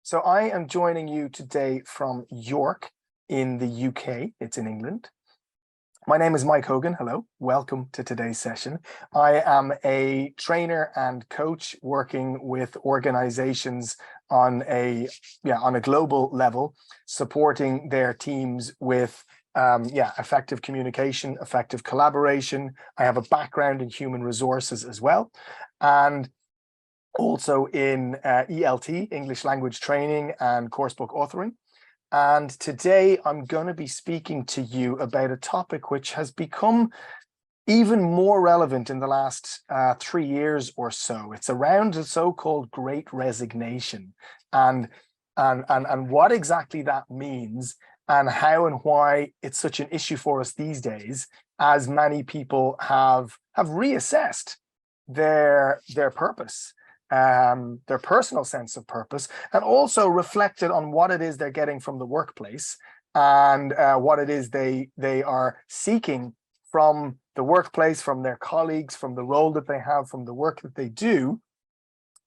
So I am joining you today from York in the UK. It's in England. My name is Mike Hogan. Hello, welcome to today's session. I am a trainer and coach working with organizations on a global level, supporting their teams with effective communication, effective collaboration. I have a background in human resources as well, and also in ELT, English language training, and coursebook authoring. And today I'm going to be speaking to you about a topic which has become even more relevant in the last 3 years or so. It's around the so-called Great Resignation, and what exactly that means, and how and why it's such an issue for us these days, as many people have reassessed their purpose, their personal sense of purpose, and also reflected on what it is they're getting from the workplace, and what it is they are seeking from the workplace, from their colleagues, from the role that they have, from the work that they do,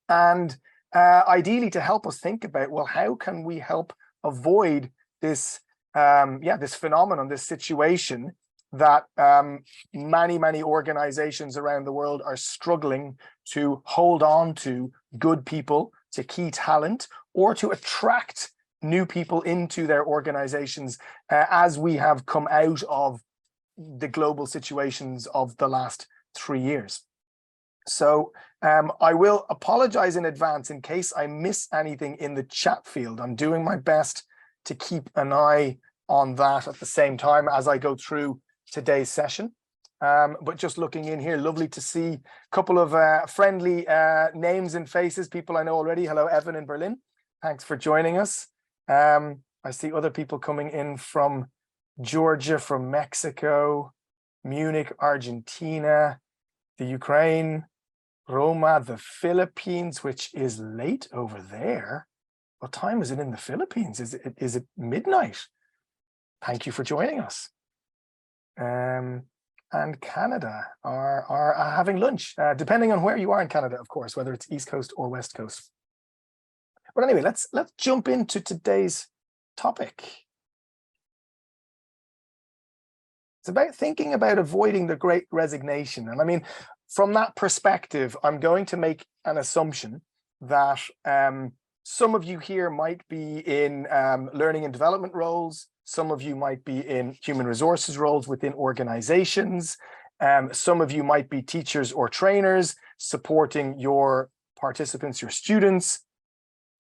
and ideally to help us think about, well, how can we help avoid this this phenomenon, this situation that many organizations around the world are struggling to hold on to good people, to key talent, or to attract new people into their organizations as we have come out of the global situations of the last 3 years. So I will apologize in advance in case I miss anything in the chat field. I'm doing my best to keep an eye on that at the same time as I go through today's session. But just looking in here, lovely to see a couple of friendly names and faces, people I know already. Hello, Evan in Berlin. Thanks for joining us. I see other people coming in from Georgia, from Mexico, Munich, Argentina, the Ukraine, Roma, the Philippines, which is late over there. What time is it in the Philippines? Is it midnight? Thank you for joining us. And Canada are having lunch, depending on where you are in Canada, of course, whether it's East Coast or West Coast. But anyway, let's jump into today's topic. It's about thinking about avoiding the Great Resignation. And I mean, from that perspective, I'm going to make an assumption that some of you here might be in learning and development roles. Some of you might be in human resources roles within organizations. Some of you might be teachers or trainers supporting your participants, your students.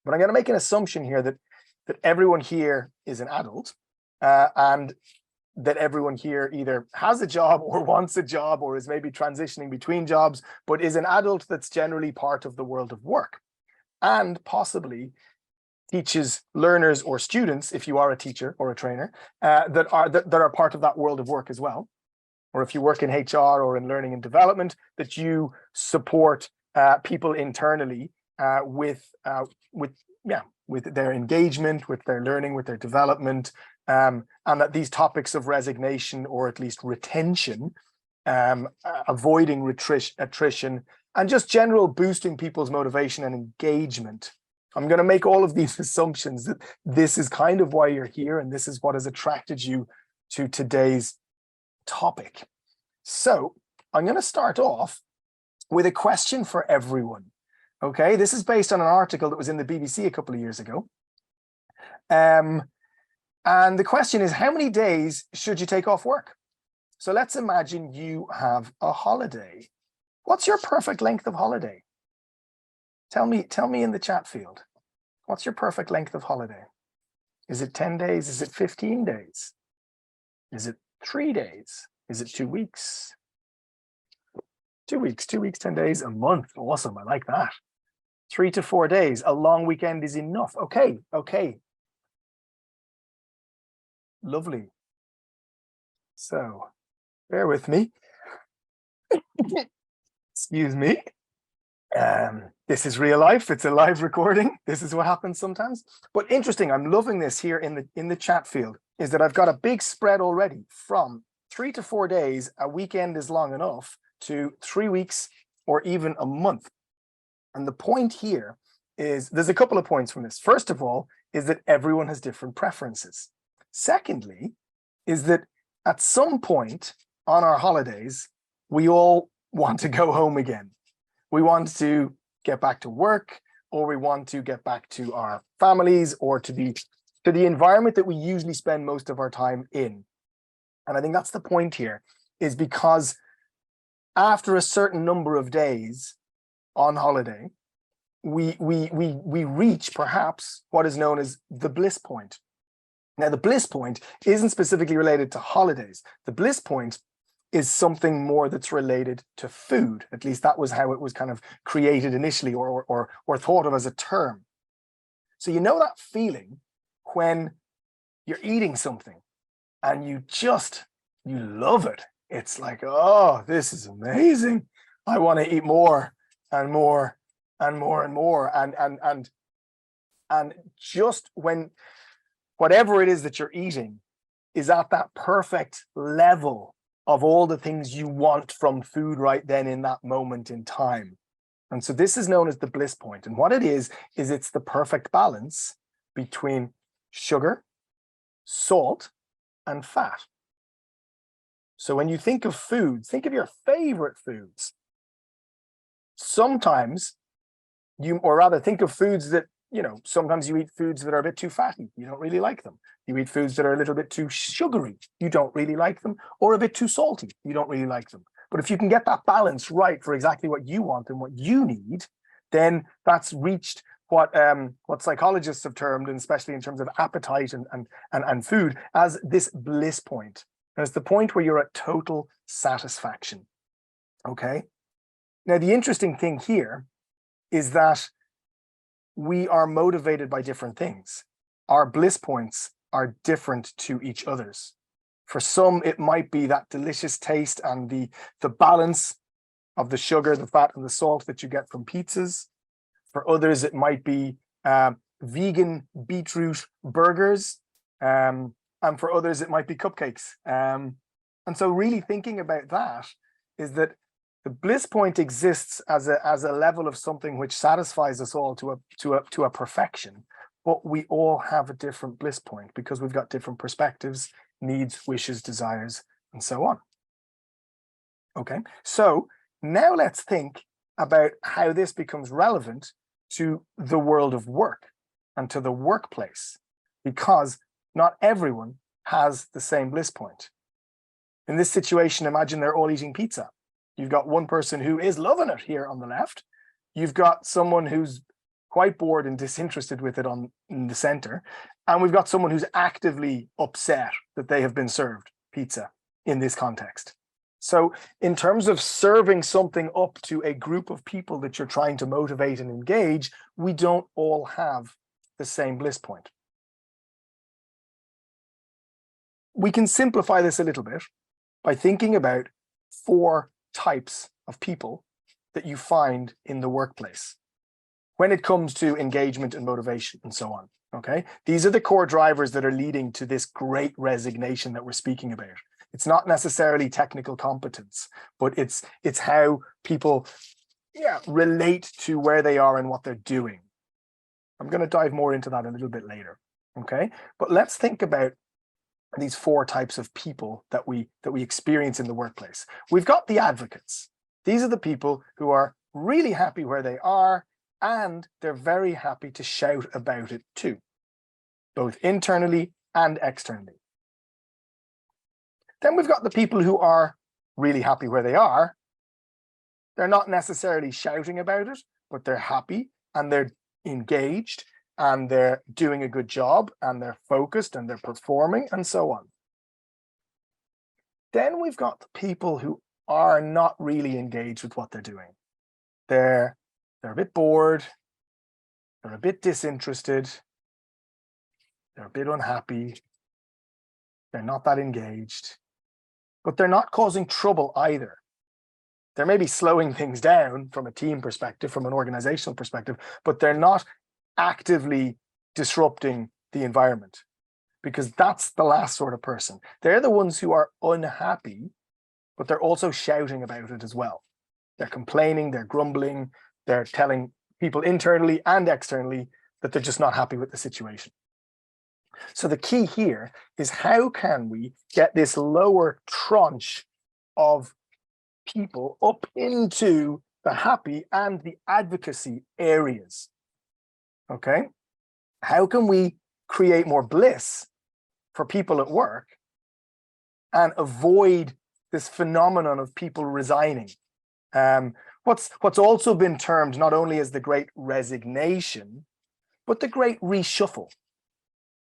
But I'm going to make an assumption here that everyone here is an adult, and that everyone here either has a job or wants a job, or is maybe transitioning between jobs, but is an adult that's generally part of the world of work, and possibly teaches learners or students, if you are a teacher or a trainer, that are part of that world of work as well. Or if you work in HR or in learning and development, that you support people internally with their engagement, with their learning, with their development, and that these topics of resignation, or at least retention, avoiding attrition, and just general boosting people's motivation and engagement. I'm going to make all of these assumptions that this is kind of why you're here, and this is what has attracted you to today's topic. So I'm going to start off with a question for everyone. Okay, this is based on an article that was in the BBC a couple of years ago. And the question is, how many days should you take off work? So let's imagine you have a holiday. What's your perfect length of holiday? Tell me in the chat field. What's your perfect length of holiday? Is it 10 days? Is it 15 days? Is it 3 days? Is it 2 weeks? 2 weeks, 10 days, a month. Awesome, I like that. 3 to 4 days, a long weekend is enough. Okay. Lovely. So, bear with me. Excuse me. This is real life. It's a live recording. This is what happens sometimes. But interesting, I'm loving this here in the chat field, is that I've got a big spread already from 3 to 4 days, a weekend is long enough, to 3 weeks or even a month. And the point here is there's a couple of points from this. First of all, is that everyone has different preferences. Secondly, is that at some point on our holidays, we all want to go home again. We want to get back to work, or we want to get back to our families, or to the environment that we usually spend most of our time in. And I think that's the point here, is because after a certain number of days on holiday, we reach perhaps what is known as the bliss point. Now, the bliss point isn't specifically related to holidays. The bliss point is something more that's related to food. At least that was how it was kind of created initially, or thought of as a term. So you know that feeling when you're eating something and you love it. It's like, oh, this is amazing. I want to eat more and more and more and more. And just when whatever it is that you're eating is at that perfect level of all the things you want from food right then in that moment in time. And so this is known as the bliss point. And what it is it's the perfect balance between sugar, salt, and fat. So when you think of foods, think of your favorite foods. Sometimes or rather think of foods that, sometimes you eat foods that are a bit too fatty. You don't really like them. You eat foods that are a little bit too sugary. You don't really like them. Or a bit too salty. You don't really like them. But if you can get that balance right for exactly what you want and what you need, then that's reached what psychologists have termed, and especially in terms of appetite and food, as this bliss point. And it's the point where you're at total satisfaction. Okay. Now, the interesting thing here is that we are motivated by different things. Our bliss points are different to each other's. For some, it might be that delicious taste and the balance of the sugar, the fat, and the salt that you get from pizzas. For others, it might be vegan beetroot burgers. And for others, it might be cupcakes. And so really thinking about that is that the bliss point exists as a level of something which satisfies us all to a perfection, but we all have a different bliss point because we've got different perspectives, needs, wishes, desires, and so on. Okay, so now let's think about how this becomes relevant to the world of work and to the workplace, because not everyone has the same bliss point. In this situation, imagine they're all eating pizza. You've got one person who is loving it here on the left. You've got someone who's quite bored and disinterested with it in the center. And we've got someone who's actively upset that they have been served pizza in this context. So in terms of serving something up to a group of people that you're trying to motivate and engage, we don't all have the same bliss point. We can simplify this a little bit by thinking about 4 types of people that you find in the workplace when it comes to engagement and motivation and so on. Okay, these are the core drivers that are leading to this great resignation that we're speaking about. It's not necessarily technical competence, but it's how people relate to where they are and what they're doing. I'm going to dive more into that a little bit later. Okay, but let's think about these 4 types of people that we experience in the workplace. We've got the advocates. These are the people who are really happy where they are, and they're very happy to shout about it too, both internally and externally. Then we've got the people who are really happy where they are. They're not necessarily shouting about it, but they're happy and they're engaged and they're doing a good job and they're focused and they're performing and so on. Then we've got the people who are not really engaged with what they're doing. They're a bit bored, they're a bit disinterested, they're a bit unhappy, they're not that engaged, but they're not causing trouble either. They're maybe slowing things down from a team perspective, from an organizational perspective, but they're not actively disrupting the environment, because that's the last sort of person. They're the ones who are unhappy, but they're also shouting about it as well. They're complaining, they're grumbling, they're telling people internally and externally that they're just not happy with the situation. So the key here is, how can we get this lower tranche of people up into the happy and the advocacy areas? Okay, how can we create more bliss for people at work and avoid this phenomenon of people resigning? What's also been termed not only as the great resignation, but the great reshuffle,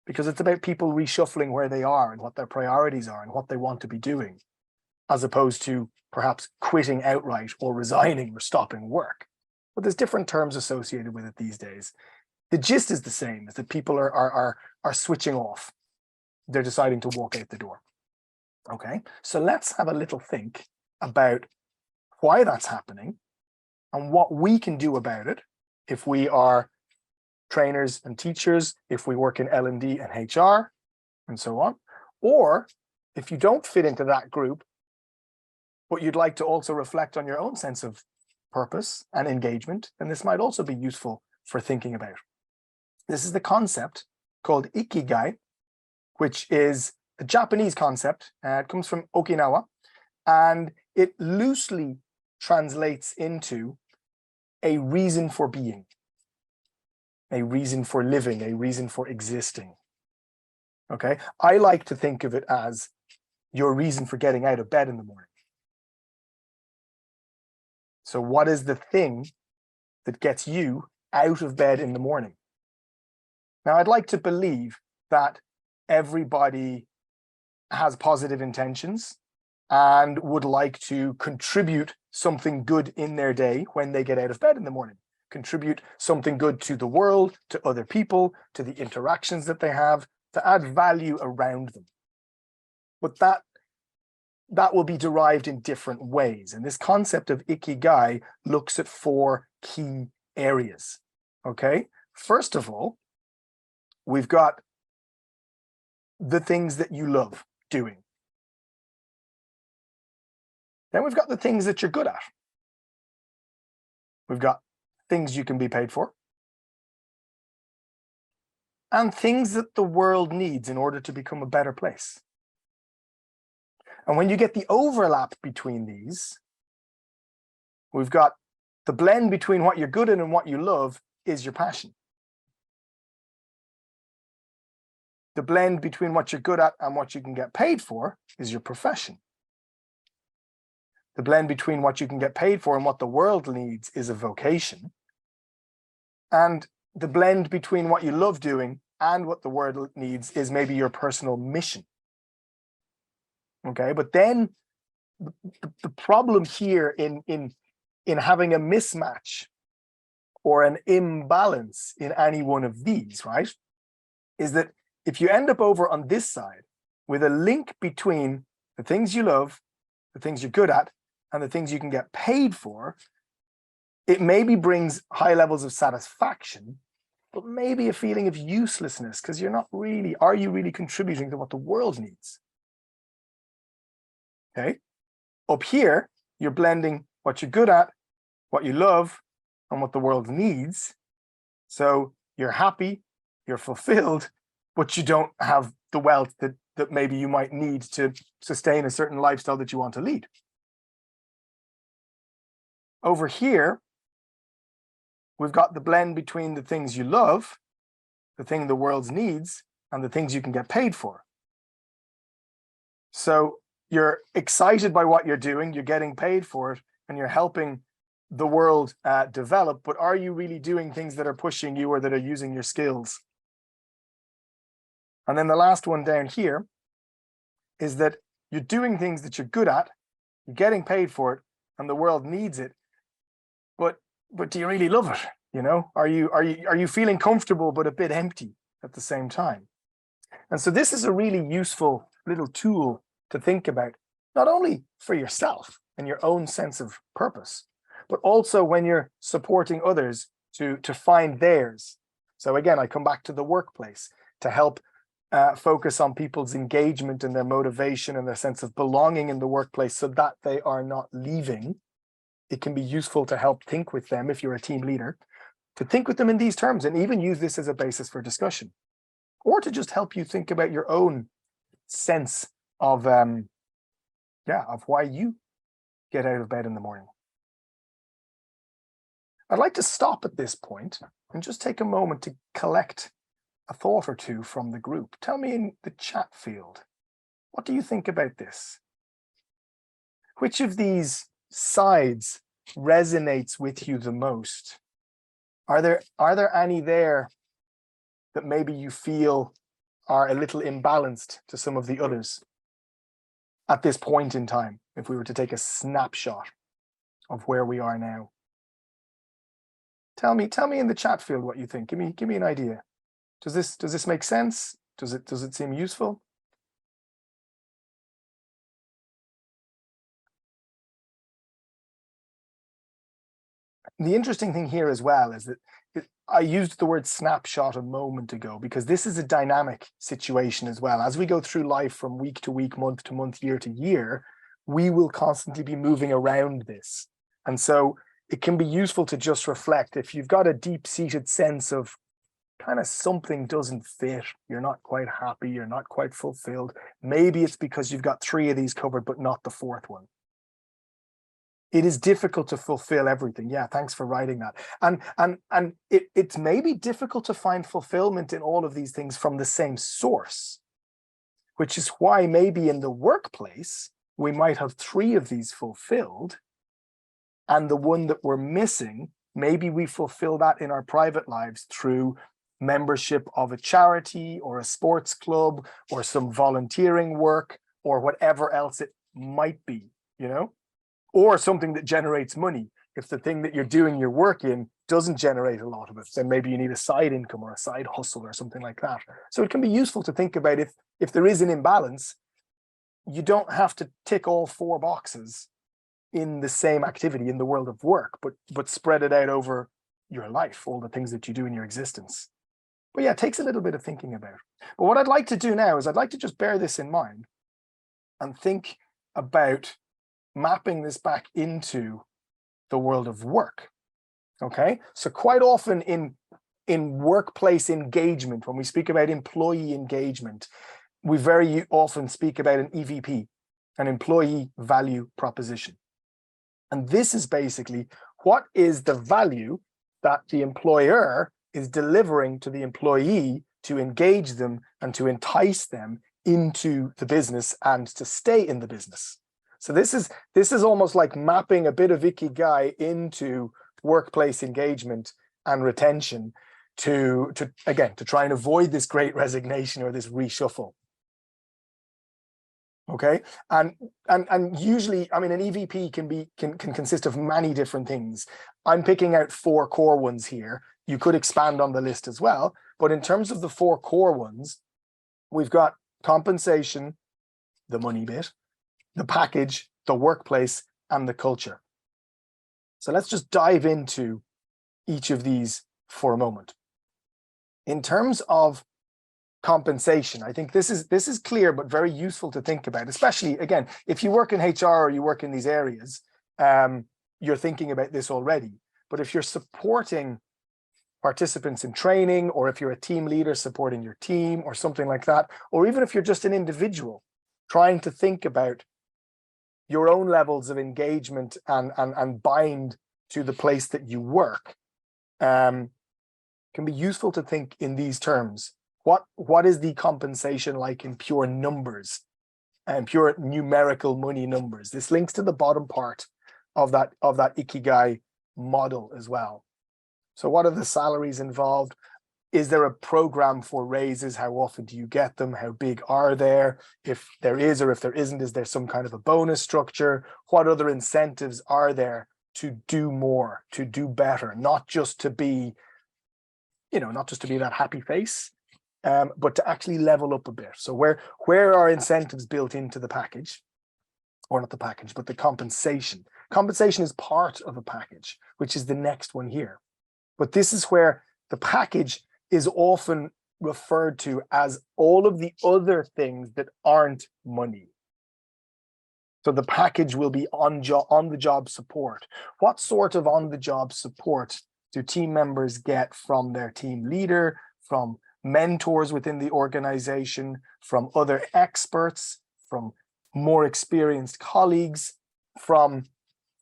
because it's about people reshuffling where they are and what their priorities are and what they want to be doing, as opposed to perhaps quitting outright or resigning or stopping work. But there's different terms associated with it these days. The gist is the same, is that people are switching off. They're deciding to walk out the door. Okay, so let's have a little think about why that's happening and what we can do about it if we are trainers and teachers, if we work in L&D and HR and so on, or if you don't fit into that group, but you'd like to also reflect on your own sense of purpose and engagement, then this might also be useful for thinking about. This is the concept called Ikigai, which is a Japanese concept. It comes from Okinawa, and it loosely translates into a reason for being, a reason for living, a reason for existing. Okay, I like to think of it as your reason for getting out of bed in the morning. So what is the thing that gets you out of bed in the morning? Now, I'd like to believe that everybody has positive intentions and would like to contribute something good in their day when they get out of bed in the morning. Contribute something good to the world, to other people, to the interactions that they have, to add value around them. But that will be derived in different ways. And this concept of Ikigai looks at 4 key areas. Okay, first of all, we've got the things that you love doing. Then we've got the things that you're good at. We've got things you can be paid for, and things that the world needs in order to become a better place. And when you get the overlap between these, we've got the blend between what you're good at and what you love is your passion. The blend between what you're good at and what you can get paid for is your profession. The blend between what you can get paid for and what the world needs is a vocation. And the blend between what you love doing and what the world needs is maybe your personal mission. Okay, but then the problem here in having a mismatch or an imbalance in any one of these, right, is that if you end up over on this side with a link between the things you love, the things you're good at, and the things you can get paid for, it maybe brings high levels of satisfaction, but maybe a feeling of uselessness, because you're not really, are you really contributing to what the world needs? Okay, up here, you're blending what you're good at, what you love, and what the world needs. So you're happy, you're fulfilled, but you don't have the wealth that maybe you might need to sustain a certain lifestyle that you want to lead. Over here, we've got the blend between the things you love, the thing the world needs, and the things you can get paid for. So you're excited by what you're doing, you're getting paid for it, and you're helping the world develop, but are you really doing things that are pushing you or that are using your skills? And then the last one down here is that you're doing things that you're good at, you're getting paid for it, and the world needs it, but do you really love it? You know, are you feeling comfortable but a bit empty at the same time? And so this is a really useful little tool to think about, not only for yourself and your own sense of purpose, but also when you're supporting others to find theirs. So again, I come back to the workplace to help focus on people's engagement and their motivation and their sense of belonging in the workplace so that they are not leaving. It can be useful to help think with them if you're a team leader. to think with them in these terms and even use this as a basis for discussion, or to just help you think about your own sense of why you get out of bed in the morning. I'd like to stop at this point and just take a moment to collect a thought or two from the group. Tell me in the chat field, what do you think about this? Which of these sides resonates with you the most? Are there any there that maybe you feel are a little imbalanced to some of the others at this point in time, if we were to take a snapshot of where we are now? Tell me in the chat field what you think. Give me an idea. Does this make sense? Does it seem useful? The interesting thing here as well is that I used the word snapshot a moment ago because this is a dynamic situation as well. As we go through life from week to week, month to month, year to year, we will constantly be moving around this. And so it can be useful to just reflect. If you've got a deep-seated sense of kind of something doesn't fit, you're not quite happy, you're not quite fulfilled, maybe it's because you've got 3 of these covered, but not the 4th one. It is difficult to fulfill everything. Yeah, thanks for writing that. And it's maybe difficult to find fulfillment in all of these things from the same source, which is why maybe in the workplace, we might have 3 of these fulfilled, and the one that we're missing, maybe we fulfill that in our private lives through membership of a charity or a sports club or some volunteering work or whatever else it might be, you know? Or something that generates money. If the thing that you're doing your work in doesn't generate a lot of it, then maybe you need a side income or a side hustle or something like that. So it can be useful to think about if there is an imbalance, you don't have to tick all 4 boxes in the same activity in the world of work, but spread it out over your life, all the things that you do in your existence. But yeah, it takes a little bit of thinking about. But what I'd like to do now is I'd like to just bear this in mind and think about mapping this back into the world of work. Okay, so quite often in workplace engagement, when we speak about employee engagement, we very often speak about an EVP, an employee value proposition. And this is basically what is the value that the employer is delivering to the employee to engage them and to entice them into the business and to stay in the business. So this is almost like mapping a bit of Ikigai into workplace engagement and retention to try and avoid this great resignation or this reshuffle. Okay, and usually, I mean, an EVP can consist of many different things. I'm picking out 4 core ones here. You could expand on the list as well, but in terms of the 4 core ones, we've got compensation, the money bit, the package, the workplace, and the culture. So let's just dive into each of these for a moment. In terms of compensation, I think this is clear but very useful to think about, especially again if you work in HR or you work in these areas, you're thinking about this already. But if you're supporting participants in training, or if you're a team leader supporting your team or something like that, or even if you're just an individual trying to think about your own levels of engagement and bind to the place that you work, can be useful to think in these terms. What is the compensation like in pure numbers and pure numerical money numbers? This links to the bottom part of that Ikigai model as well. So what are the salaries involved? Is there a program for raises? How often do you get them? How big are there? If there is or if there isn't, is there some kind of a bonus structure? What other incentives are there to do more, to do better, not just to be, not just to be that happy face, but to actually level up a bit. So where are incentives built into the package? Or not the package, but the compensation. Compensation is part of a package, which is the next one here. But this is where the package is often referred to as all of the other things that aren't money. So the package will be on the job support. What sort of on the job support do team members get from their team leader, from mentors within the organization, from other experts, from more experienced colleagues, from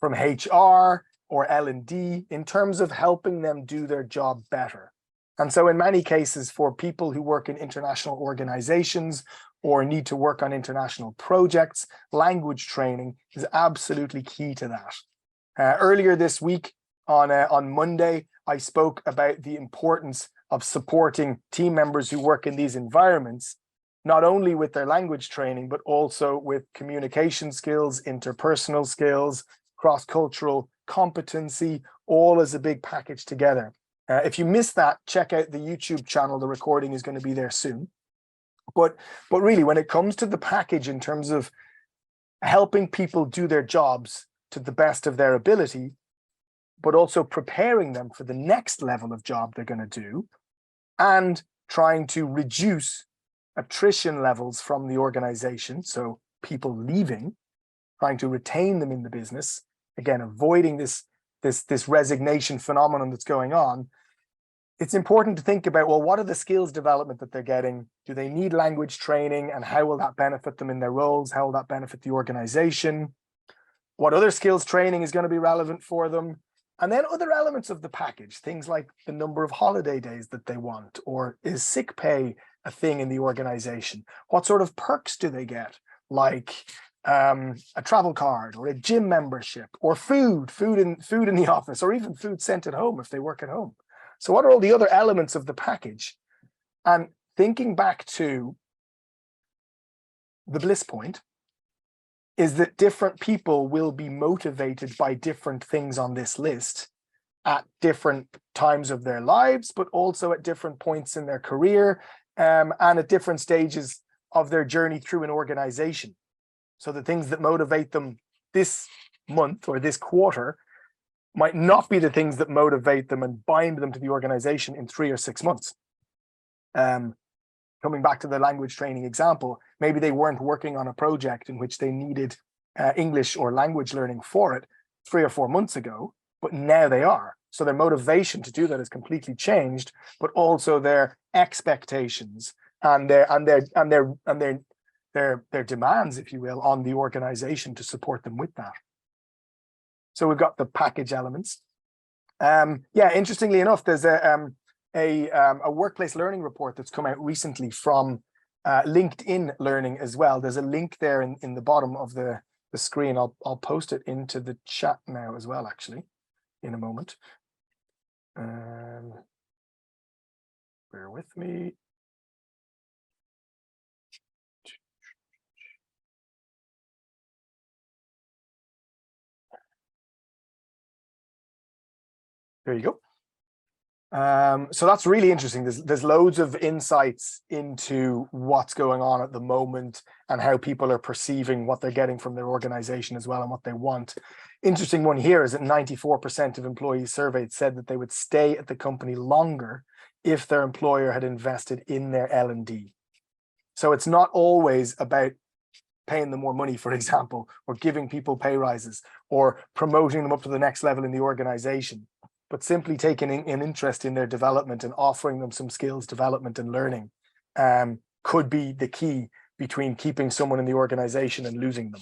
HR or L&D, in terms of helping them do their job better? And so in many cases, for people who work in international organizations or need to work on international projects, language training is absolutely key to that. Earlier this week, on Monday, I spoke about the importance of supporting team members who work in these environments, not only with their language training, but also with communication skills, interpersonal skills, cross-cultural competency, all as a big package together. If you missed that, check out the YouTube channel. The recording is going to be there soon. But really, when it comes to the package in terms of helping people do their jobs to the best of their ability, but also preparing them for the next level of job they're going to do, and trying to reduce attrition levels from the organization, so people leaving, trying to retain them in the business, again, avoiding this resignation phenomenon that's going on, it's important to think about, well, what are the skills development that they're getting? Do they need language training, and how will that benefit them in their roles? How will that benefit the organization? What other skills training is going to be relevant for them? And then other elements of the package, things like the number of holiday days that they want, or is sick pay a thing in the organization? What sort of perks do they get? Like a travel card, or a gym membership, or food in the office, or even food sent at home if they work at home. So what are all the other elements of the package? And thinking back to the Bliss Point, is that different people will be motivated by different things on this list at different times of their lives, but also at different points in their career, and at different stages of their journey through an organization. So the things that motivate them this month or this quarter might not be the things that motivate them and bind them to the organization in 3 or 6 months. Coming back to the language training example, maybe they weren't working on a project in which they needed English or language learning for it 3 or 4 months ago, but now they are. So their motivation to do that has completely changed, but also their expectations and their demands, if you will, on the organization to support them with that. So we've got the package elements. Yeah, interestingly enough, there's a workplace learning report that's come out recently from LinkedIn Learning as well. There's a link there in the bottom of the screen. I'll post it into the chat now as well, actually, in a moment. Bear with me. There you go. So that's really interesting. There's loads of insights into what's going on at the moment and how people are perceiving what they're getting from their organization as well, and what they want. Interesting one here is that 94% of employees surveyed said that they would stay at the company longer if their employer had invested in their L&D. So it's not always about paying them more money, for example, or giving people pay rises, or promoting them up to the next level in the organization, but simply taking an interest in their development and offering them some skills development and learning could be the key between keeping someone in the organization and losing them.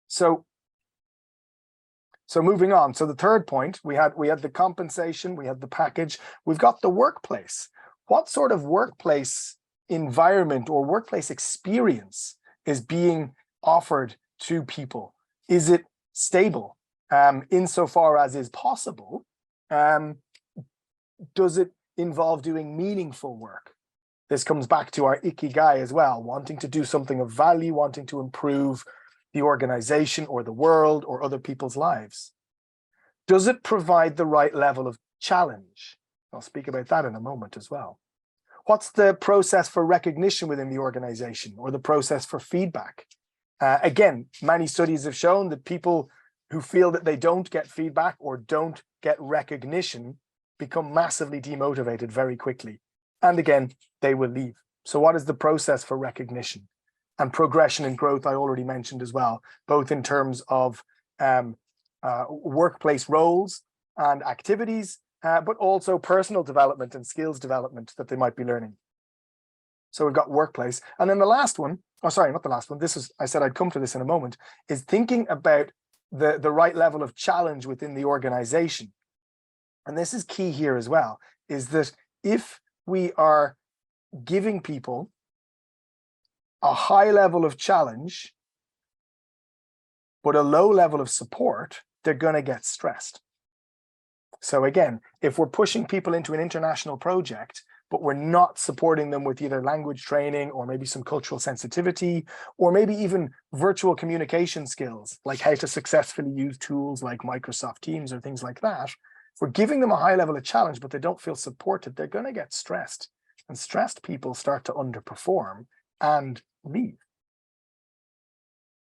So moving on. So the third point, we had the compensation, we had the package, we've got the workplace. What sort of workplace environment or workplace experience is being offered to people? Is it stable? Insofar as is possible, does it involve doing meaningful work? This comes back to our Ikigai as well, wanting to do something of value, wanting to improve the organization or the world or other people's lives. Does it provide the right level of challenge? I'll speak about that in a moment as well. What's the process for recognition within the organization, or the process for feedback? Again, many studies have shown that people who feel that they don't get feedback or don't get recognition become massively demotivated very quickly. And again, they will leave. So what is the process for recognition? And progression and growth I already mentioned as well, both in terms of workplace roles, and activities, but also personal development and skills development that they might be learning. So we've got workplace. And then the last one, oh, sorry, not the last one. This is, I said I'd come to this in a moment, is thinking about the right level of challenge within the organization. And this is key here as well, is that if we are giving people a high level of challenge, but a low level of support, they're going to get stressed. So again, if we're pushing people into an international project, but we're not supporting them with either language training or maybe some cultural sensitivity, or maybe even virtual communication skills, like how to successfully use tools like Microsoft Teams or things like that, if we're giving them a high level of challenge, but they don't feel supported, they're going to get stressed. And stressed people start to underperform and leave.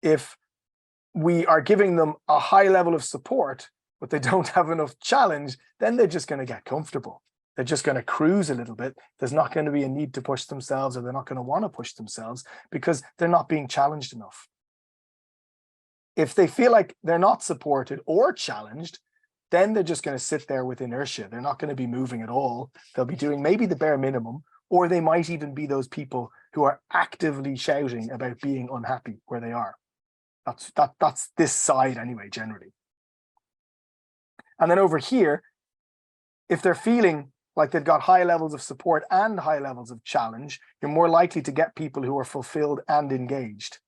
If we are giving them a high level of support, but they don't have enough challenge, then they're just going to get comfortable. They're just going to cruise a little bit. There's not going to be a need to push themselves, or they're not going to want to push themselves because they're not being challenged enough. If they feel like they're not supported or challenged, then they're just going to sit there with inertia. They're not going to be moving at all. They'll be doing maybe the bare minimum, or they might even be those people who are actively shouting about being unhappy where they are. That's this side anyway, generally. And then over here, if they're feeling like they've got high levels of support and high levels of challenge, you're more likely to get people who are fulfilled and engaged.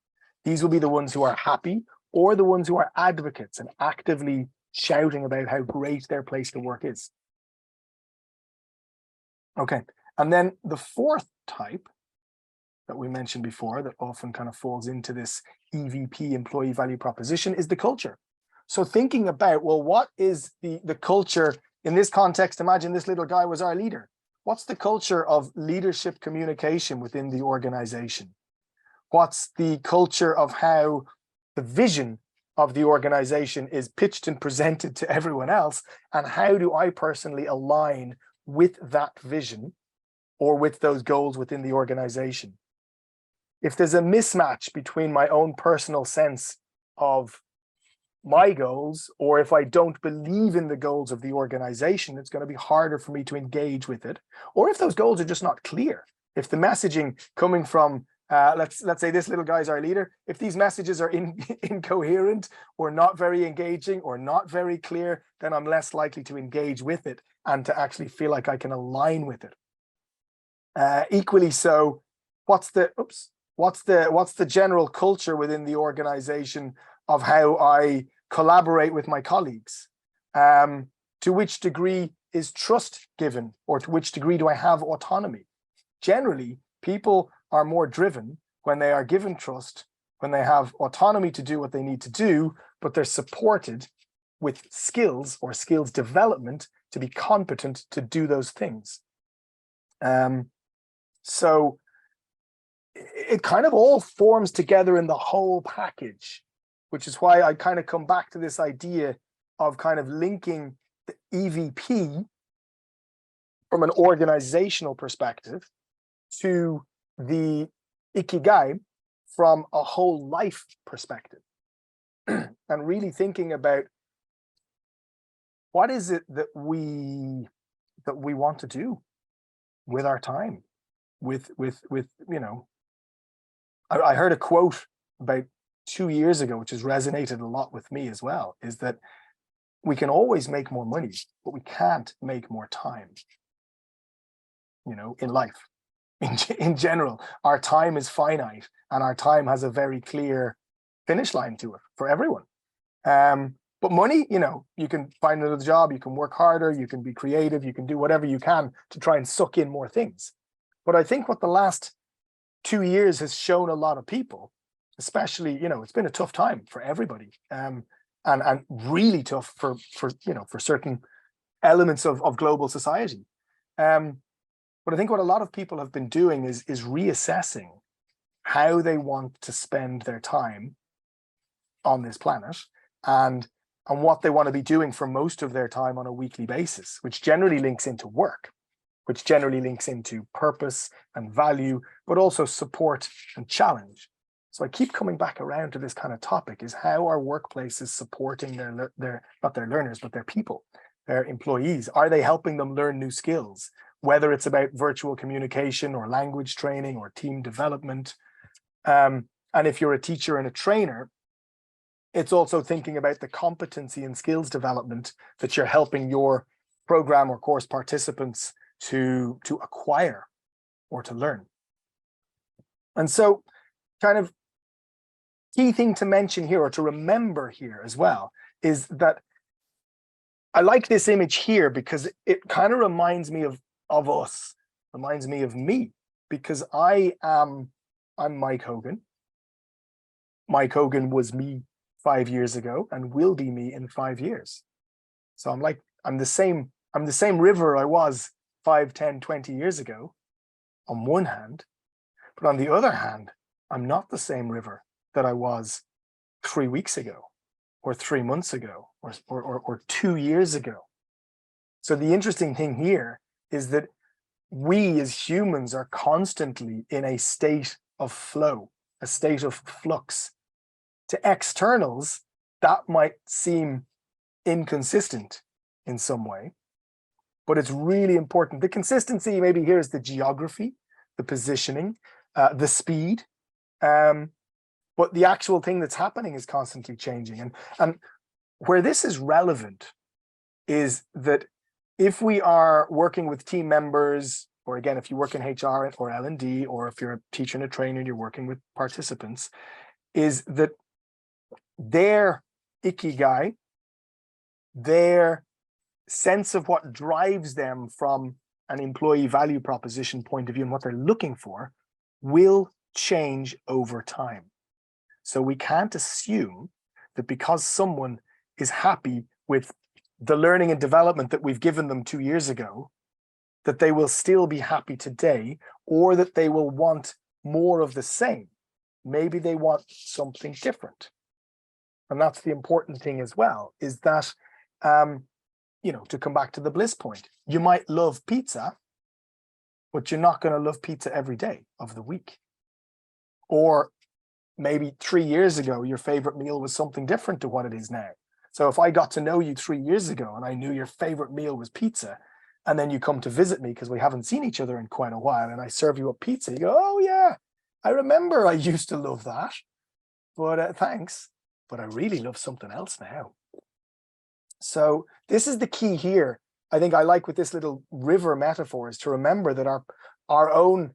These will be the ones who are happy, or the ones who are advocates and actively shouting about how great their place to work is. Okay, and then the fourth type that we mentioned before that often kind of falls into this EVP, employee value proposition, is the culture. So thinking about, well, what is the culture in this context? Imagine this little guy was our leader. What's the culture of leadership communication within the organization? What's the culture of how the vision of the organization is pitched and presented to everyone else? And how do I personally align with that vision or with those goals within the organization? If there's a mismatch between my own personal sense of my goals, or if I don't believe in the goals of the organization, it's going to be harder for me to engage with it. Or if those goals are just not clear, if the messaging coming from let's say this little guy's our leader, if these messages are incoherent or not very engaging or not very clear, then I'm less likely to engage with it and to actually feel like I can align with it. Equally so, what's the general culture within the organization of how I collaborate with my colleagues? To which degree is trust given, or to which degree do I have autonomy? Generally, people are more driven when they are given trust, when they have autonomy to do what they need to do, but they're supported with skills or skills development to be competent to do those things. So it kind of all forms together in the whole package, which is why I kind of come back to this idea of kind of linking the EVP from an organizational perspective to the Ikigai from a whole life perspective. And really thinking about what is it that we want to do with our time, with you know, I heard a quote about 2 years ago, which has resonated a lot with me as well, is that we can always make more money, but we can't make more time, you know, in life. In general, our time is finite, and our time has a very clear finish line to it for everyone. But money, you know, you can find another job, you can work harder, you can be creative, you can do whatever you can to try and suck in more things. But I think what the last 2 years has shown a lot of people, especially, you know, it's been a tough time for everybody, and really tough for you know, for certain elements of global society. But I think what a lot of people have been doing is reassessing how they want to spend their time on this planet, and what they want to be doing for most of their time on a weekly basis, which generally links into work, which generally links into purpose and value, but also support and challenge. So I keep coming back around to this kind of topic, is how are workplaces supporting their not their learners, but their people? their employees? Are they helping them learn new skills, whether it's about virtual communication or language training or team development? And if you're a teacher and a trainer, it's also thinking about the competency and skills development that you're helping your program or course participants to acquire or to learn. And so kind of key thing to mention here or to remember here as well is that I like this image here because it kind of reminds me of us, reminds me of me, because I'm Mike Hogan. Mike Hogan was me 5 years ago and will be me in 5 years. So I'm the same river I was 5, 10, 20 years ago on one hand, but on the other hand, I'm not the same river that I was 3 weeks ago or 3 months ago or 2 years ago. So the interesting thing here is that we as humans are constantly in a state of flow, a state of flux. To externals, that might seem inconsistent in some way, but it's really important. The consistency maybe here is the geography, the positioning, the speed, but the actual thing that's happening is constantly changing. And where this is relevant is that if we are working with team members, or again, if you work in HR or L&D, or if you're a teacher and a trainer and you're working with participants, is that their Ikigai, their sense of what drives them from an employee value proposition point of view and what they're looking for will change over time. So we can't assume that because someone is happy with the learning and development that we've given them 2 years ago, that they will still be happy today, or that they will want more of the same. Maybe they want something different. And that's the important thing as well, is that, to come back to the Bliss Point, you might love pizza, but you're not going to love pizza every day of the week. Or maybe 3 years ago, your favorite meal was something different to what it is now. So if I got to know you 3 years ago and I knew your favorite meal was pizza, and then you come to visit me because we haven't seen each other in quite a while, and I serve you a pizza, you go, oh yeah, I remember I used to love that, but thanks, but I really love something else now. So this is the key here. I think I like with this little river metaphor is to remember that our own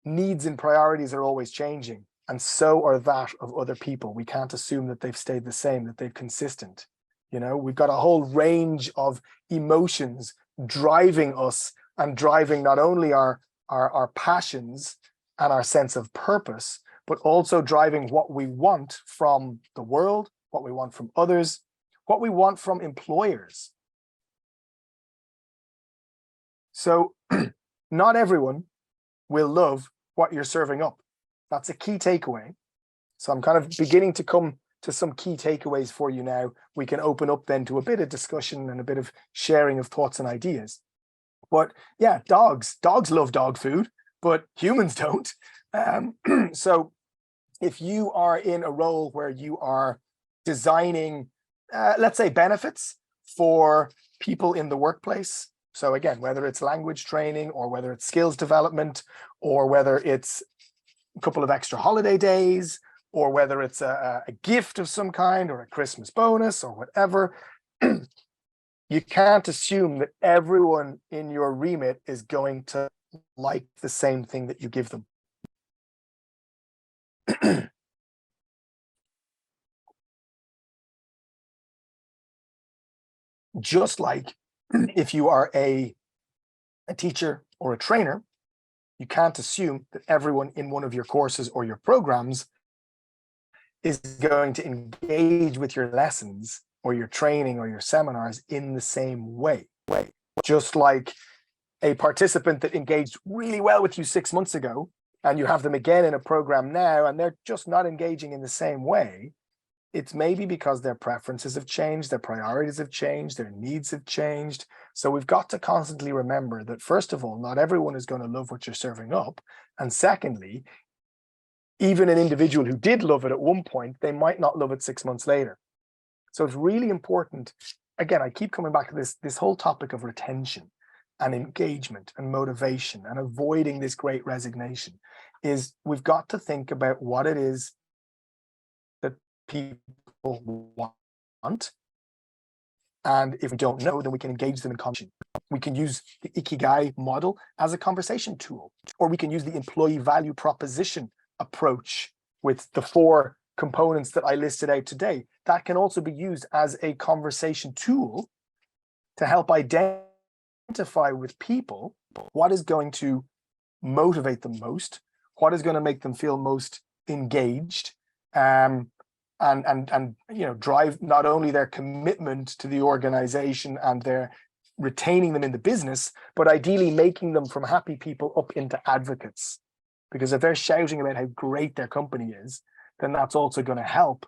needs and priorities are always changing, and so are that of other people. We can't assume that they've stayed the same, that they're consistent. We've got a whole range of emotions driving us and driving not only our passions and our sense of purpose, but also driving what we want from the world, what we want from others, what we want from employers. So not everyone will love what you're serving up. That's a key takeaway. So I'm kind of beginning to come to some key takeaways for you now. We can open up then to a bit of discussion and a bit of sharing of thoughts and ideas. But yeah, dogs love dog food, but humans don't. So if you are in a role where you are designing, let's say, benefits for people in the workplace, so again, whether it's language training or whether it's skills development, or whether it's a couple of extra holiday days, or whether it's a gift of some kind or a Christmas bonus or whatever, you can't assume that everyone in your remit is going to like the same thing that you give them. Just like if you are a teacher or a trainer, you can't assume that everyone in one of your courses or your programs is going to engage with your lessons or your training or your seminars in the same way. Just like a participant that engaged really well with you 6 months ago, and you have them again in a program now, and they're just not engaging in the same way, it's maybe because their preferences have changed, their priorities have changed, their needs have changed. So we've got to constantly remember that, first of all, not everyone is going to love what you're serving up. And secondly, even an individual who did love it at one point, they might not love it 6 months later. So it's really important again, I keep coming back to this whole topic of retention and engagement and motivation and avoiding this great resignation. Is we've got to think about what it is that people want. And if we don't know, then we can engage them in conversation. We can use the Ikigai model as a conversation tool, or we can use the employee value proposition approach with the 4 components that I listed out today. That can also be used as a conversation tool to help identify with people what is going to motivate them most, what is going to make them feel most engaged, and drive not only their commitment to the organization and their retaining them in the business, but ideally making them from happy people up into advocates. Because if they're shouting about how great their company is, then that's also going to help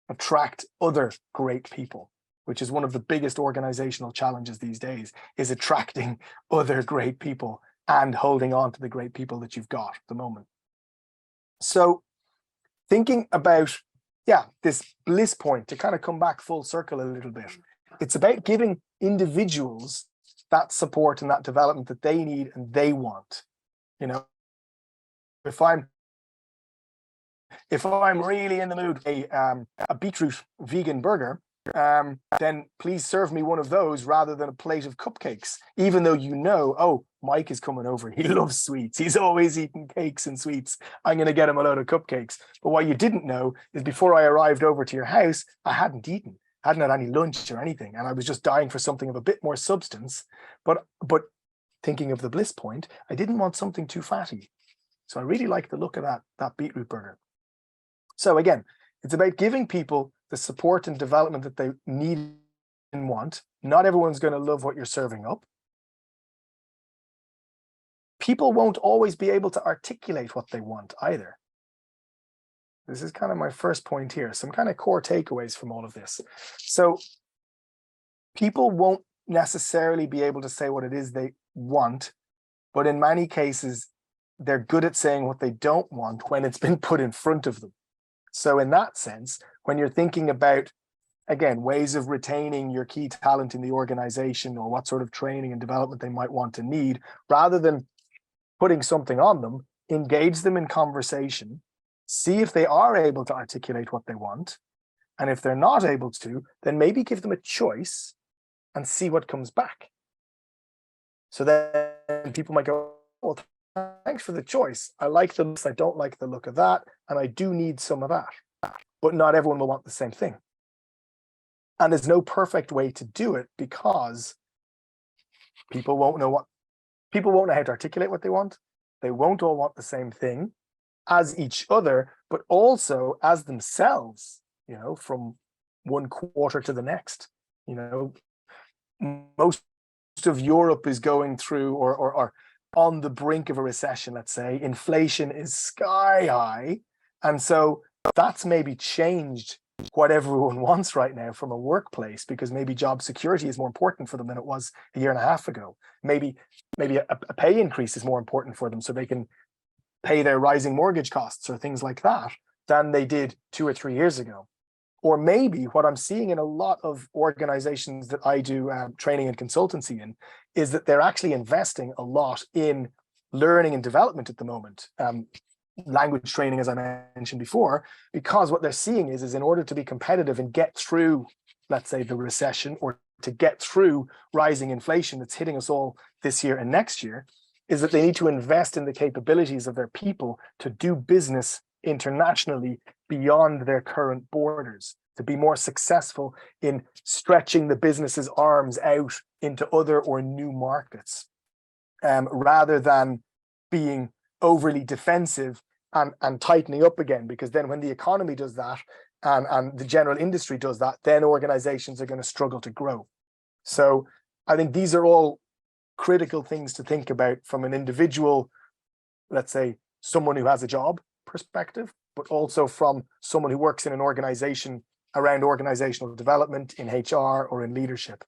attract other great people, which is one of the biggest organizational challenges these days, is attracting other great people and holding on to the great people that you've got at the moment. So thinking about, this bliss point, to kind of come back full circle a little bit, it's about giving individuals that support and that development that they need and they want. If I'm really in the mood for a beetroot vegan burger, then please serve me one of those rather than a plate of cupcakes, even though oh, Mike is coming over. He loves sweets. He's always eating cakes and sweets. I'm going to get him a load of cupcakes. But what you didn't know is before I arrived over to your house, I hadn't had any lunch or anything. And I was just dying for something of a bit more substance. But thinking of the bliss point, I didn't want something too fatty. So I really like the look of that beetroot burger. So again, it's about giving people the support and development that they need and want. Not everyone's going to love what you're serving up. People won't always be able to articulate what they want either. This is kind of my first point here. Some kind of core takeaways from all of this. So people won't necessarily be able to say what it is they want, but in many cases, they're good at saying what they don't want when it's been put in front of them. So in that sense, when you're thinking about, again, ways of retaining your key talent in the organization, or what sort of training and development they might want to need, rather than putting something on them, engage them in conversation, see if they are able to articulate what they want. And if they're not able to, then maybe give them a choice and see what comes back. So then people might go, well, thanks for the choice. I like this, I don't like the look of that, and I do need some of that. But not everyone will want the same thing. And there's no perfect way to do it, because people won't know how to articulate what they want. They won't all want the same thing as each other, but also as themselves, from one quarter to the next. Most of Europe is going through or on the brink of a recession, let's say. Inflation is sky high. And so that's maybe changed what everyone wants right now from a workplace, because maybe job security is more important for them than it was a year and a half ago. Maybe a pay increase is more important for them, so they can pay their rising mortgage costs or things like that than they did 2 or 3 years ago. Or maybe what I'm seeing in a lot of organizations that I do training and consultancy in is that they're actually investing a lot in learning and development at the moment. Language training, as I mentioned before, because what they're seeing is in order to be competitive and get through, let's say, the recession, or to get through rising inflation that's hitting us all this year and next year, is that they need to invest in the capabilities of their people to do business internationally beyond their current borders, to be more successful in stretching the business's arms out into other or new markets, rather than being overly defensive and tightening up again. Because then when the economy does that and the general industry does that, then organizations are going to struggle to grow. So I think these are all critical things to think about from an individual, let's say, someone who has a job perspective, but also from someone who works in an organization around organizational development in HR or in leadership.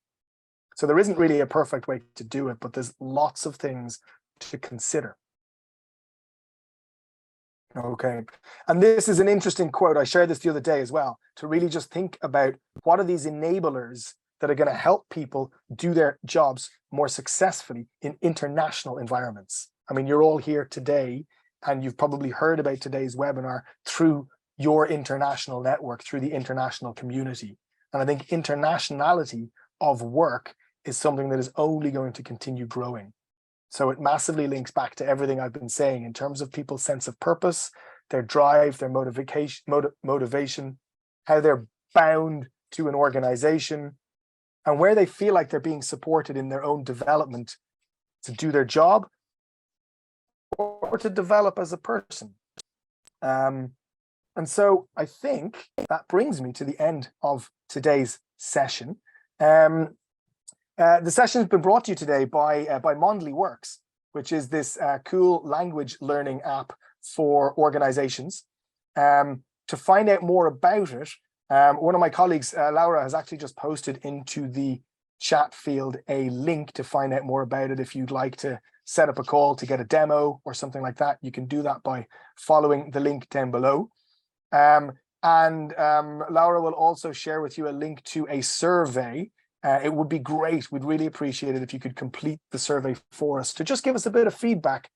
So there isn't really a perfect way to do it, but there's lots of things to consider. Okay. And this is an interesting quote. I shared this the other day as well, to really just think about what are these enablers that are going to help people do their jobs more successfully in international environments. I mean, you're all here today, and you've probably heard about today's webinar through your international network, through the international community. And I think internationality of work is something that is only going to continue growing. So it massively links back to everything I've been saying in terms of people's sense of purpose, their drive, their motivation, how they're bound to an organization, and where they feel like they're being supported in their own development to do their job or to develop as a person. And so I think that brings me to the end of today's session. The session has been brought to you today by Mondly Works, which is this cool language learning app for organizations. To find out more about it, one of my colleagues, Laura, has actually just posted into the chat field a link to find out more about it. If you'd like to set up a call to get a demo or something like that, you can do that by following the link down below. Laura will also share with you a link to a survey. It would be great. We'd really appreciate it if you could complete the survey for us to just give us a bit of feedback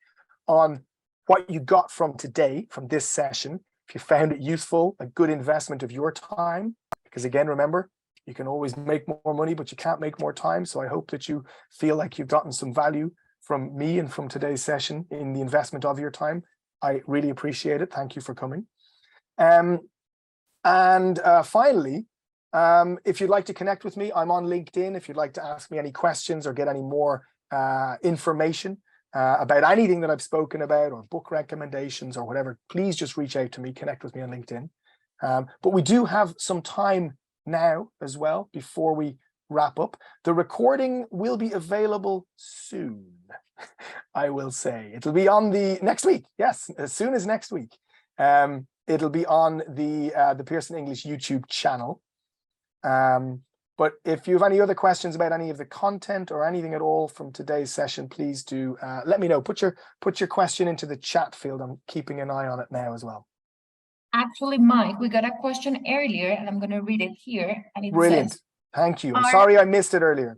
on what you got from today, from this session. If you found it useful, a good investment of your time, because again, remember, you can always make more money, but you can't make more time. So I hope that you feel like you've gotten some value from me and from today's session in the investment of your time. I really appreciate it. Thank you for coming. Finally, if you'd like to connect with me, I'm on LinkedIn. If you'd like to ask me any questions or get any more information about anything that I've spoken about, or book recommendations or whatever, please just reach out to me, connect with me on LinkedIn. But we do have some time now as well before we wrap up. The recording will be available soon, I will say. It'll be on the next week. Yes, as soon as next week. It'll be on the Pearson English YouTube channel. But if you have any other questions about any of the content or anything at all from today's session, please do let me know. Put your question into the chat field. I'm keeping an eye on it now as well. Actually, Mike, we got a question earlier, and I'm going to read it here. And it Brilliant. says, thank you. I'm sorry I missed it earlier.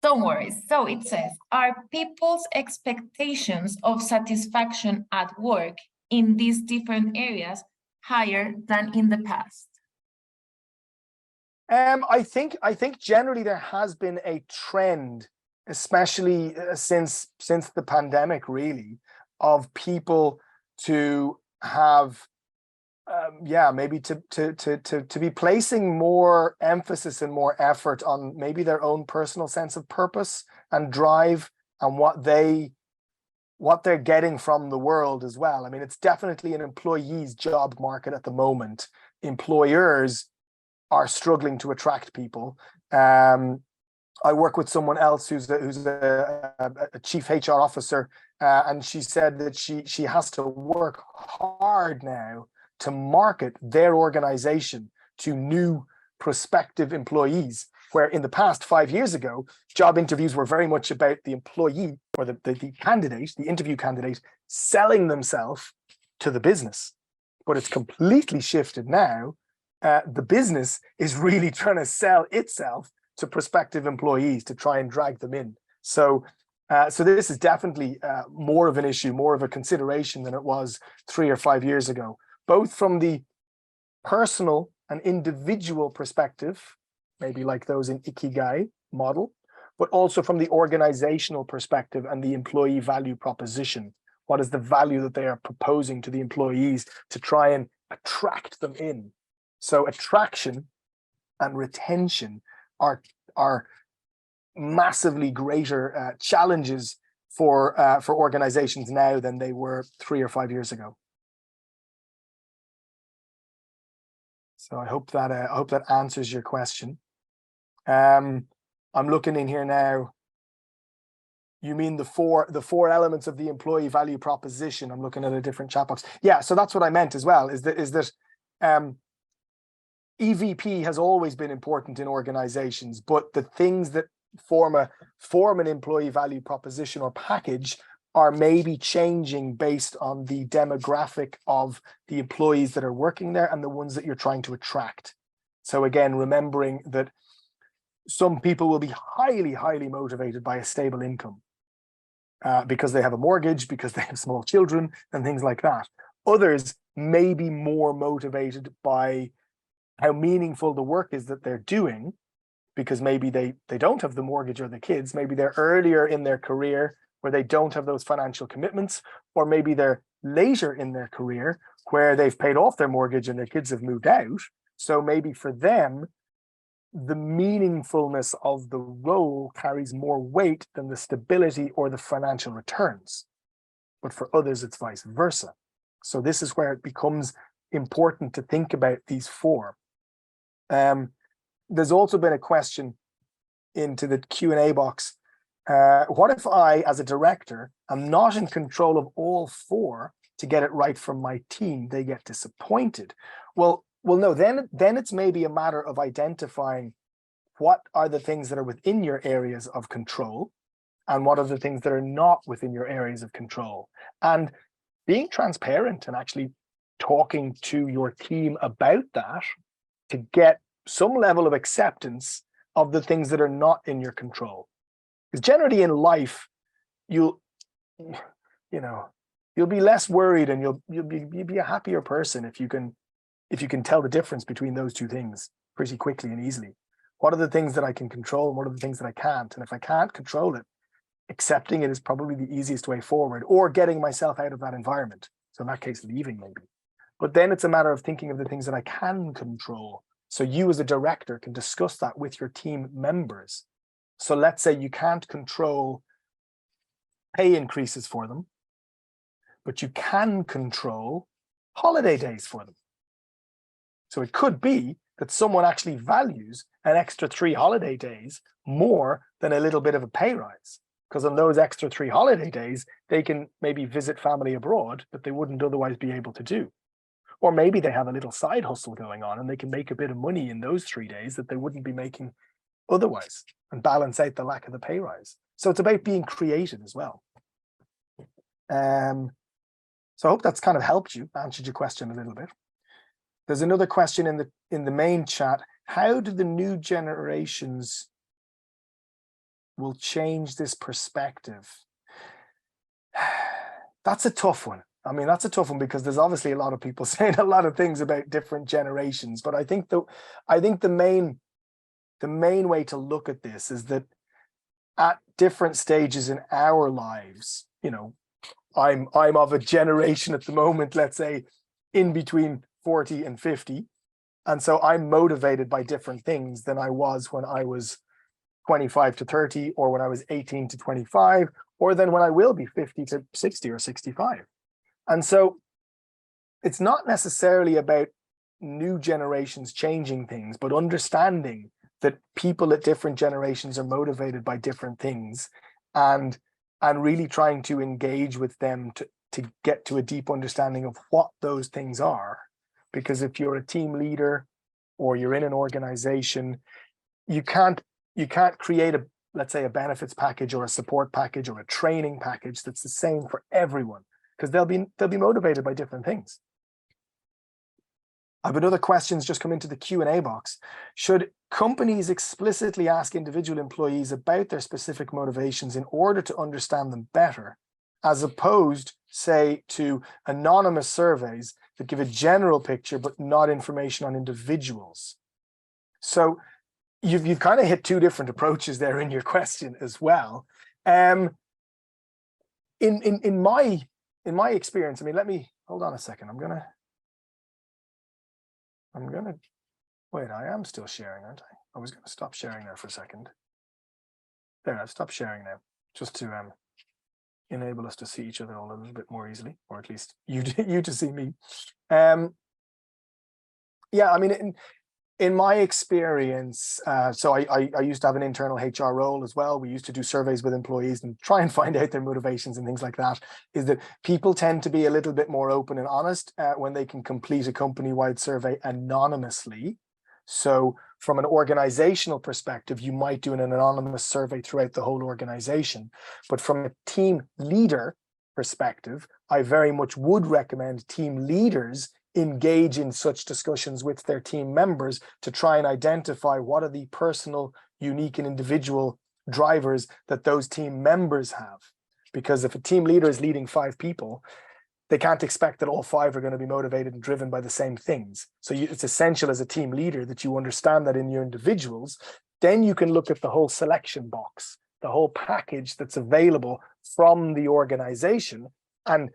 Don't worry. So it says, are people's expectations of satisfaction at work in these different areas higher than in the past? I think generally there has been a trend, especially since the pandemic, really, of people to have maybe to be placing more emphasis and more effort on maybe their own personal sense of purpose and drive and what they're getting from the world as well. I mean, it's definitely an employee's job market at the moment. Employers are struggling to attract people. I work with someone else who's a chief HR officer, and she said that she has to work hard now to market their organization to new prospective employees, where in the past 5 years ago, job interviews were very much about the employee or the candidate, the interview candidate, selling themselves to the business. But it's completely shifted now. The business is really trying to sell itself to prospective employees to try and drag them in. So this is definitely more of an issue, more of a consideration than it was 3 or 5 years ago, both from the personal and individual perspective, maybe like those in Ikigai model, but also from the organizational perspective and the employee value proposition. What is the value that they are proposing to the employees to try and attract them in? So attraction and retention are massively greater challenges for organizations now than they were 3 or 5 years ago. So I hope that answers your question. I'm looking in here now. You mean the four elements of the employee value proposition? I'm looking at a different chat box. Yeah, so that's what I meant as well. Is that EVP has always been important in organizations, but the things that form an employee value proposition or package are maybe changing based on the demographic of the employees that are working there and the ones that you're trying to attract. So again, remembering that some people will be highly, highly motivated by a stable income because they have a mortgage, because they have small children and things like that. Others may be more motivated by how meaningful the work is that they're doing, because maybe they don't have the mortgage or the kids. Maybe they're earlier in their career where they don't have those financial commitments, or maybe they're later in their career where they've paid off their mortgage and their kids have moved out. So maybe for them, the meaningfulness of the role carries more weight than the stability or the financial returns. But for others, it's vice versa. So this is where it becomes important to think about these four. There's also been a question into the Q&A box. What if I, as a director, am not in control of all four to get it right from my team? They get disappointed. Well, no, then it's maybe a matter of identifying what are the things that are within your areas of control and what are the things that are not within your areas of control. And being transparent and actually talking to your team about that to get some level of acceptance of the things that are not in your control. Because generally in life, you'll be less worried and you'll be a happier person if you can tell the difference between those two things pretty quickly and easily. What are the things that I can control and what are the things that I can't? And if I can't control it, accepting it is probably the easiest way forward, or getting myself out of that environment. So in that case, leaving maybe. But then it's a matter of thinking of the things that I can control. So you as a director can discuss that with your team members. So let's say you can't control pay increases for them, but you can control holiday days for them. So it could be that someone actually values an extra 3 holiday days more than a little bit of a pay rise. Because on those extra 3 holiday days, they can maybe visit family abroad that they wouldn't otherwise be able to do. Or maybe they have a little side hustle going on and they can make a bit of money in those 3 days that they wouldn't be making otherwise and balance out the lack of the pay rise. So it's about being creative as well. So I hope that's kind of helped you, answered your question a little bit. There's another question in the main chat. How do the new generations will change this perspective? That's a tough one. I mean, that's a tough one because there's obviously a lot of people saying a lot of things about different generations. But I think the main way to look at this is that at different stages in our lives, I'm of a generation at the moment, let's say, in between 40 and 50. And so I'm motivated by different things than I was when I was 25 to 30, or when I was 18 to 25, or then when I will be 50 to 60 or 65. And so it's not necessarily about new generations changing things, but understanding that people at different generations are motivated by different things, and really trying to engage with them to get to a deep understanding of what those things are. Because if you're a team leader or you're in an organization, you can't create let's say a benefits package or a support package or a training package that's the same for everyone, because they'll be motivated by different things. I have another questions just come into the Q&A box. Should companies explicitly ask individual employees about their specific motivations in order to understand them better, as opposed, say, to anonymous surveys that give a general picture but not information on individuals? So you've kind of hit two different approaches there in your question as well. In my experience, I mean, let me hold on a second. I'm gonna wait. I am still sharing, aren't I? I was gonna stop sharing there for a second. There, I've stopped sharing now, just to enable us to see each other all a little bit more easily, or at least you to see me. Yeah, I mean, in my experience, so I used to have an internal HR role as well. We used to do surveys with employees and try and find out their motivations and things like that. Is that people tend to be a little bit more open and honest when they can complete a company-wide survey anonymously. So from an organizational perspective, you might do an anonymous survey throughout the whole organization. But from a team leader perspective, I very much would recommend team leaders engage in such discussions with their team members to try and identify what are the personal, unique and individual drivers that those team members have. Because if a team leader is leading 5 people, they can't expect that all 5 are going to be motivated and driven by the same things. So it's essential as a team leader that you understand that in your individuals. Then you can look at the whole selection box, the whole package that's available from the organization, and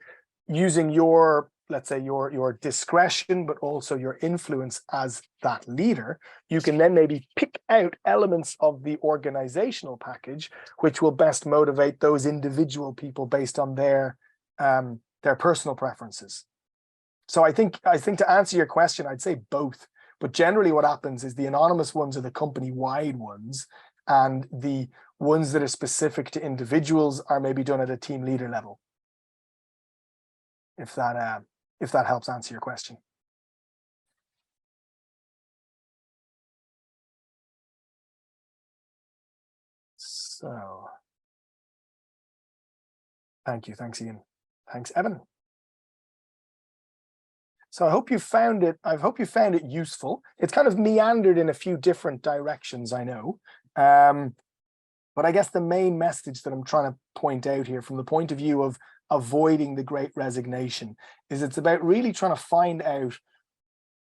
using your, let's say, your discretion, but also your influence as that leader, you can then maybe pick out elements of the organizational package which will best motivate those individual people based on their personal preferences. So I think to answer your question, I'd say both. But generally what happens is the anonymous ones are the company-wide ones, and the ones that are specific to individuals are maybe done at a team leader level. If that helps answer your question. So thank you. Thanks, Ian. Thanks, Evan. So I hope you found it. I hope you found it useful. It's kind of meandered in a few different directions, I know. But I guess the main message that I'm trying to point out here from the point of view of avoiding the great resignation is it's about really trying to find out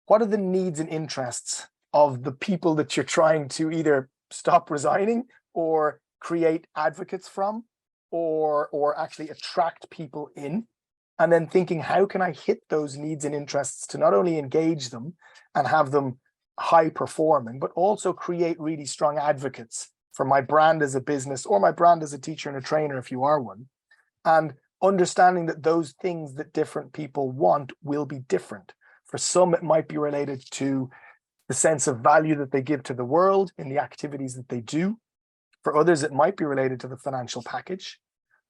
what are the needs and interests of the people that you're trying to either stop resigning or create advocates from, or actually attract people in. And then thinking, how can I hit those needs and interests to not only engage them and have them high performing, but also create really strong advocates for my brand as a business or my brand as a teacher and a trainer, if you are one. And understanding that those things that different people want will be different. For some, it might be related to the sense of value that they give to the world in the activities that they do. For others, it might be related to the financial package.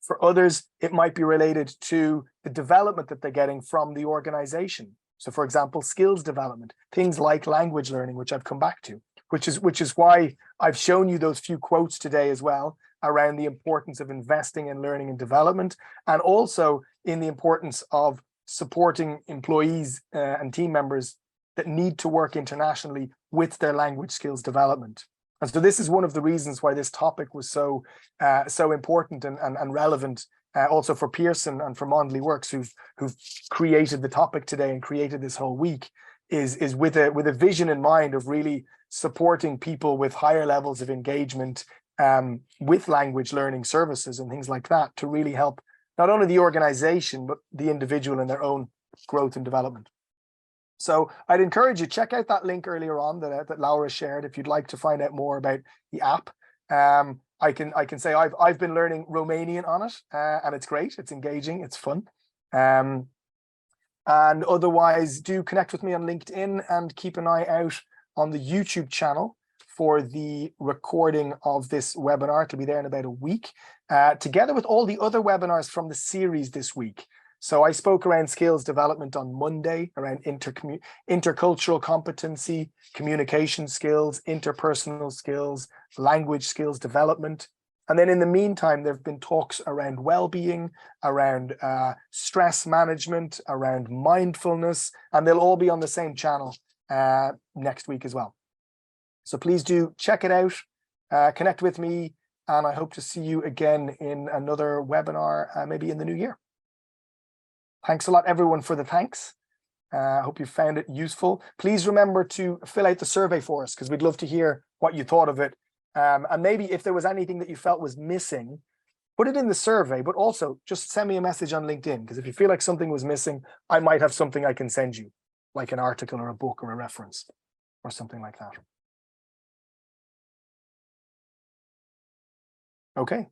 For others, it might be related to the development that they're getting from the organization. So for example, skills development, things like language learning, which I've come back to, which is why I've shown you those few quotes today as well around the importance of investing in learning and development, and also in the importance of supporting employees and team members that need to work internationally with their language skills development. And so this is one of the reasons why this topic was so important and relevant also for Pearson and for Mondly Works, who've created the topic today and created this whole week, is with a vision in mind of really supporting people with higher levels of engagement with language learning services and things like that, to really help not only the organization but the individual in their own growth and development. So I'd encourage you, check out that link earlier on that Laura shared if you'd like to find out more about the app. I can say I've been learning Romanian on it, and it's great. It's engaging. It's fun. And otherwise, do connect with me on LinkedIn and keep an eye out on the YouTube channel for the recording of this webinar. It'll be there in about a week, together with all the other webinars from the series this week. So I spoke around skills development on Monday, around intercultural competency, communication skills, interpersonal skills, language skills development. And then in the meantime, there have been talks around well-being, around stress management, around mindfulness, and they'll all be on the same channel next week as well. So please do check it out, connect with me, and I hope to see you again in another webinar, maybe in the new year. Thanks a lot, everyone, for the thanks. I hope you found it useful. Please remember to fill out the survey for us, because we'd love to hear what you thought of it. And maybe if there was anything that you felt was missing, put it in the survey, but also just send me a message on LinkedIn, because if you feel like something was missing, I might have something I can send you, like an article or a book or a reference or something like that. Okay,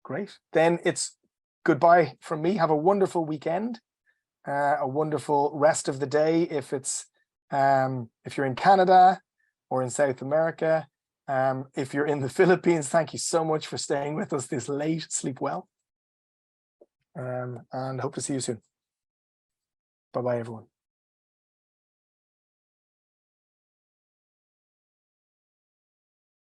great. Then it's goodbye from me. Have a wonderful weekend. A wonderful rest of the day if you're in Canada or in South America. If you're in the Philippines, thank you so much for staying with us this late. Sleep well, and hope to see you soon. Bye-bye, everyone.